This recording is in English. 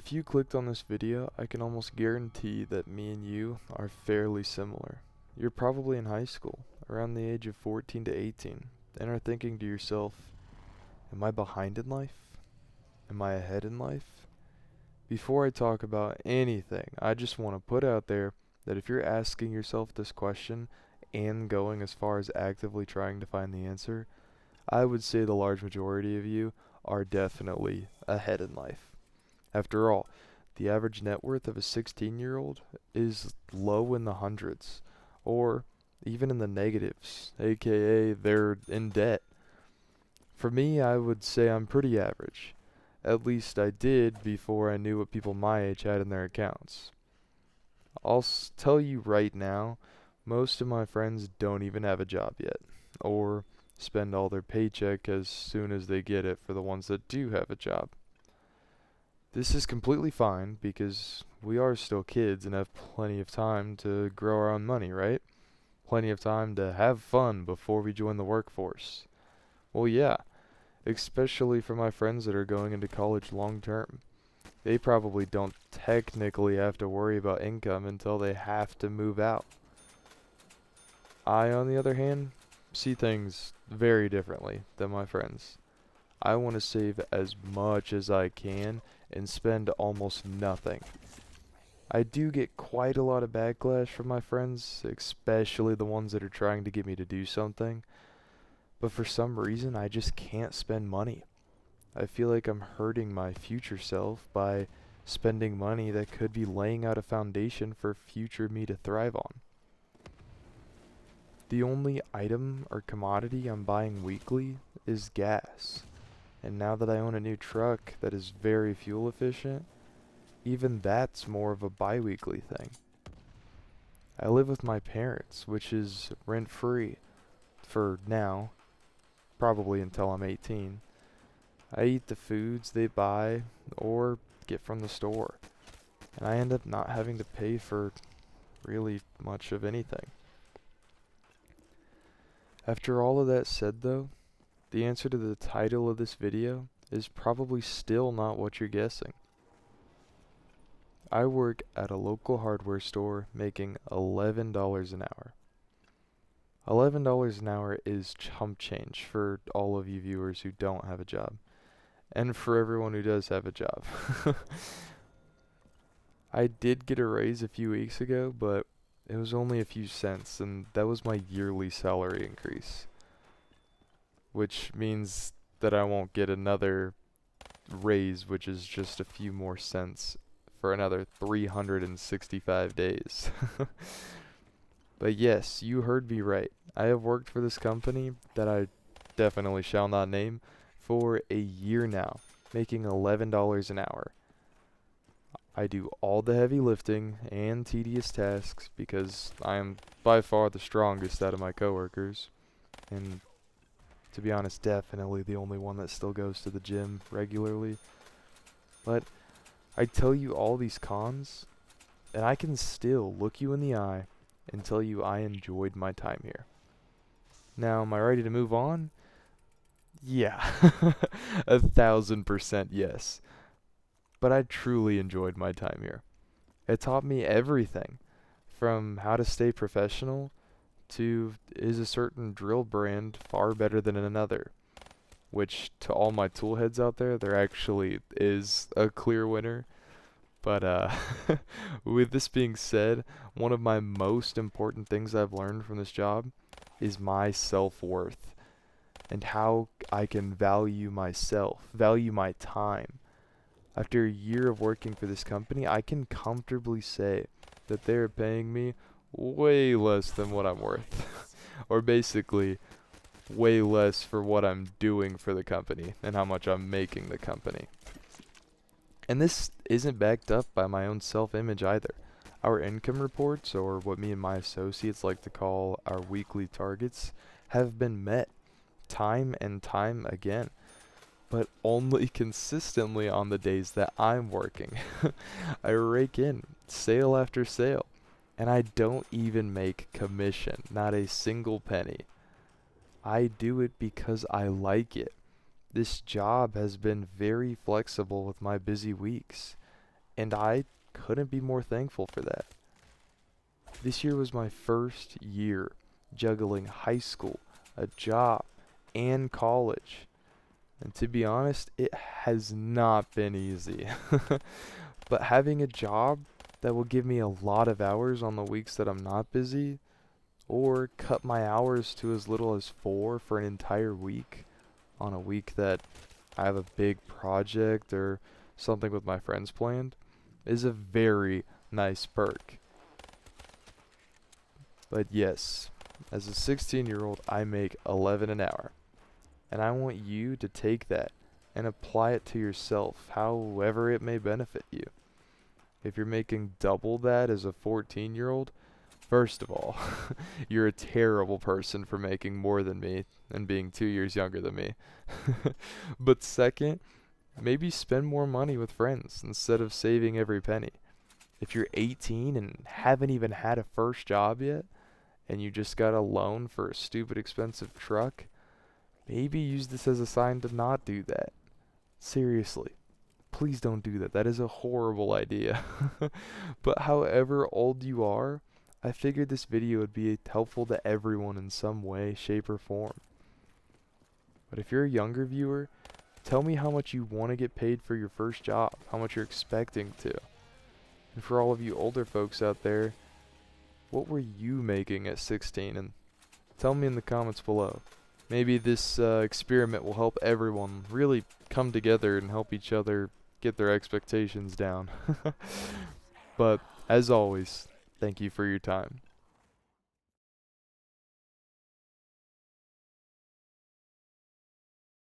If you clicked on this video, I can almost guarantee that me and you are fairly similar. You're probably in high school, around the age of 14 to 18, and are thinking to yourself, am I behind in life? Am I ahead in life? Before I talk about anything, I just want to put out there that if you're asking yourself this question and going as far as actively trying to find the answer, I would say the large majority of you are definitely ahead in life. After all, the average net worth of a 16-year-old is low in the hundreds, or even in the negatives, aka they're in debt. For me, I would say I'm pretty average. At least I did before I knew what people my age had in their accounts. I'll tell you right now, most of my friends don't even have a job yet, or spend all their paycheck as soon as they get it for the ones that do have a job. This is completely fine because we are still kids and have plenty of time to grow our own money, right? Plenty of time to have fun before we join the workforce. Well, yeah, especially for my friends that are going into college long term. They probably don't technically have to worry about income until they have to move out. I, on the other hand, see things very differently than my friends. I want to save as much as I can and spend almost nothing. I do get quite a lot of backlash from my friends, especially the ones that are trying to get me to do something, but for some reason I just can't spend money. I feel like I'm hurting my future self by spending money that could be laying out a foundation for future me to thrive on. The only item or commodity I'm buying weekly is gas. And now that I own a new truck that is very fuel efficient, even that's more of a bi-weekly thing. I live with my parents, which is rent-free for now, probably until I'm 18. I eat the foods they buy or get from the store, and I end up not having to pay for really much of anything. After all of that said though, the answer to the title of this video is probably still not what you're guessing. I work at a local hardware store making $11 an hour. $11 an hour is chump change for all of you viewers who don't have a job, and for everyone who does have a job. I did get a raise a few weeks ago, but it was only a few cents, and that was my yearly salary increase, which means that I won't get another raise, which is just a few more cents for another 365 days. But yes, you heard me right. I have worked for this company that I definitely shall not name for a year now, making $11 an hour. I do all the heavy lifting and tedious tasks because I am by far the strongest out of my coworkers, and to be honest, definitely the only one that still goes to the gym regularly. But I tell you all these cons, and I can still look you in the eye and tell you I enjoyed my time here. Now, am I ready to move on? Yeah, 1,000% yes. But I truly enjoyed my time here. It taught me everything from how to stay professional to is a certain drill brand far better than another, which to all my tool heads out there, there actually is a clear winner. But with this being said, one of my most important things I've learned from this job is my self-worth and how I can value myself, value my time. After a year of working for this company, I can comfortably say that they're paying me way less than what I'm worth. Or basically, way less for what I'm doing for the company and how much I'm making the company. And this isn't backed up by my own self-image either. Our income reports, or what me and my associates like to call our weekly targets, have been met time and time again, but only consistently on the days that I'm working. I rake in sale after sale, and I don't even make commission, not a single penny. I do it because I like it. This job has been very flexible with my busy weeks, And I couldn't be more thankful for that. This year was my first year juggling high school, a job, and college. And to be honest, it has not been easy. But having a job that will give me a lot of hours on the weeks that I'm not busy, or cut my hours to as little as 4 for an entire week on a week that I have a big project or something with my friends planned, is a very nice perk. But yes, as a 16-year-old, I make 11 an hour. And I want you to take that and apply it to yourself, however it may benefit you. If you're making double that as a 14-year-old, first of all, you're a terrible person for making more than me and being 2 years younger than me. But second, maybe spend more money with friends instead of saving every penny. If you're 18 and haven't even had a first job yet, and you just got a loan for a stupid expensive truck, maybe use this as a sign to not do that. Seriously, please don't do that. That is a horrible idea. But however old you are, I figured this video would be helpful to everyone in some way, shape, or form. But if you're a younger viewer, tell me how much you want to get paid for your first job, how much you're expecting to. And for all of you older folks out there, what were you making at 16? And tell me in the comments below. Maybe this experiment will help everyone really come together and help each other get their expectations down. But as always, thank you for your time.